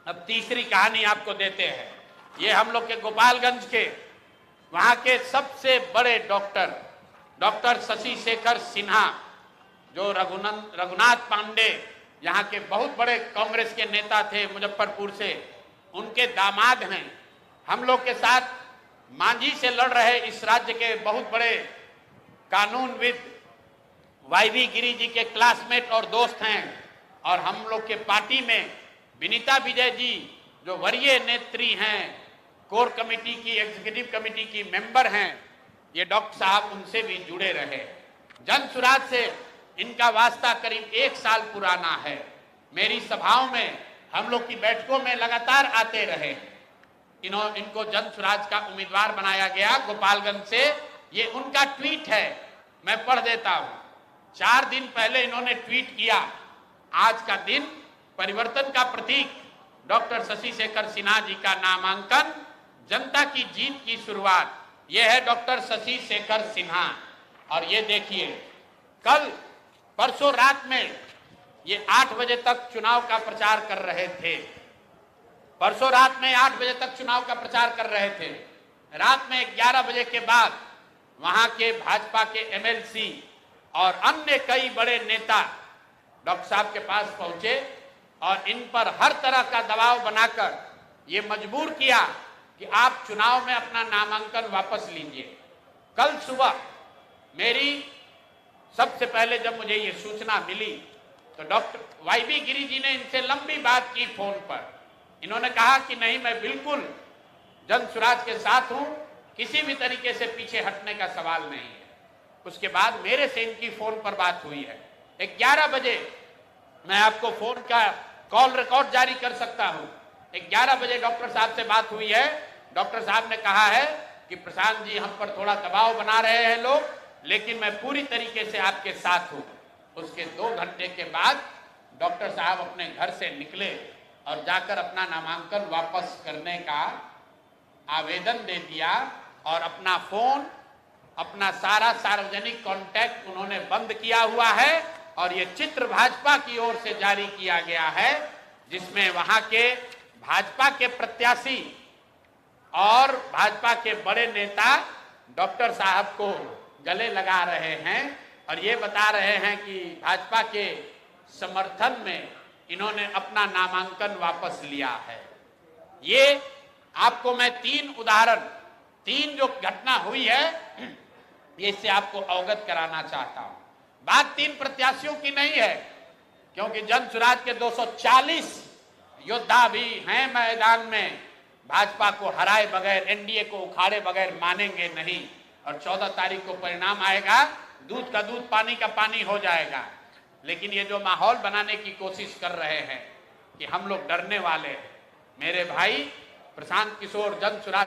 अब तीसरी कहानी आपको देते हैं। ये हम लोग के गोपालगंज के वहां के सबसे बड़े डॉक्टर शशि शेखर सिन्हा, जो रघुनाथ पांडे यहाँ के बहुत बड़े कांग्रेस के नेता थे मुजफ्फरपुर से, उनके दामाद हैं। हम लोग के साथ मांझी से लड़ रहे इस राज्य के बहुत बड़े कानूनविद वाईवी गिरी जी के क्लासमेट और दोस्त हैं। और हम लोग के पार्टी में विनीता विजय जी, जो वरीय नेत्री हैं, कोर कमेटी की, एग्जीक्यूटिव कमेटी की मेंबर हैं, ये डॉक्टर साहब उनसे भी जुड़े रहे। जन सुराज से इनका वास्ता करीब 1 साल पुराना है। मेरी सभाओं में, हम लोग की बैठकों में लगातार आते रहे। इनको जन सुराज का उम्मीदवार बनाया गया गोपालगंज से। ये उनका ट्वीट है, मैं पढ़ देता हूं। 4 दिन पहले इन्होंने ट्वीट किया, आज का दिन परिवर्तन का प्रतीक डॉक्टर शशि शेखर सिन्हा जी का नामांकन, जनता की जीत की शुरुआत। यह है डॉक्टर शशि शेखर सिन्हा। और ये देखिए, कल परसों रात में ये 8 बजे तक चुनाव का प्रचार कर रहे थे। परसों रात में 8 बजे तक चुनाव का प्रचार कर रहे थे। रात में 11 बजे के बाद वहां के भाजपा के एमएलसी और अन्य कई बड़े नेता डॉक्टर साहब के पास पहुंचे और इन पर हर तरह का दबाव बनाकर ये मजबूर किया कि आप चुनाव में अपना नामांकन वापस लीजिए। कल सुबह मेरी सबसे पहले जब मुझे ये सूचना मिली तो डॉक्टर वाईवी गिरी जी ने इनसे लंबी बात की फोन पर। इन्होंने कहा कि नहीं, मैं बिल्कुल जन सुराज के साथ हूं, किसी भी तरीके से पीछे हटने का सवाल नहीं है। उसके बाद मेरे से इनकी फोन पर बात हुई है 11 बजे। मैं आपको फोन का कॉल रिकॉर्ड जारी कर सकता हूं। 11 बजे डॉक्टर साहब से बात हुई है। डॉक्टर साहब ने कहा है कि प्रशांत जी, हम पर थोड़ा दबाव बना रहे हैं लोग, लेकिन मैं पूरी तरीके से आपके साथ हूं। उसके 2 घंटे के बाद डॉक्टर साहब अपने घर से निकले और जाकर अपना नामांकन वापस करने का आवेदन दे दिया और अपना फोन, अपना सारा सार्वजनिक कॉन्टैक्ट उन्होंने बंद किया हुआ है। और ये चित्र भाजपा की ओर से जारी किया गया है, जिसमें वहां के भाजपा के प्रत्याशी और भाजपा के बड़े नेता डॉक्टर साहब को गले लगा रहे हैं और ये बता रहे हैं कि भाजपा के समर्थन में इन्होंने अपना नामांकन वापस लिया है। ये आपको मैं 3 उदाहरण, 3 जो घटना हुई है, ये इससे आपको अवगत कराना चाहता हूं। बात 3 प्रत्याशियों की नहीं है, क्योंकि जन सुराज के 240 योद्धा भी हैं मैदान में। भाजपा को हराए बगैर, एनडीए को उखाड़े बगैर मानेंगे नहीं। और 14 तारीख को परिणाम आएगा, दूध का दूध, पानी का पानी हो जाएगा। लेकिन ये जो माहौल बनाने की कोशिश कर रहे हैं कि हम लोग डरने वाले हैं, मेरे भाई प्रशांत किशोर, जन सुराज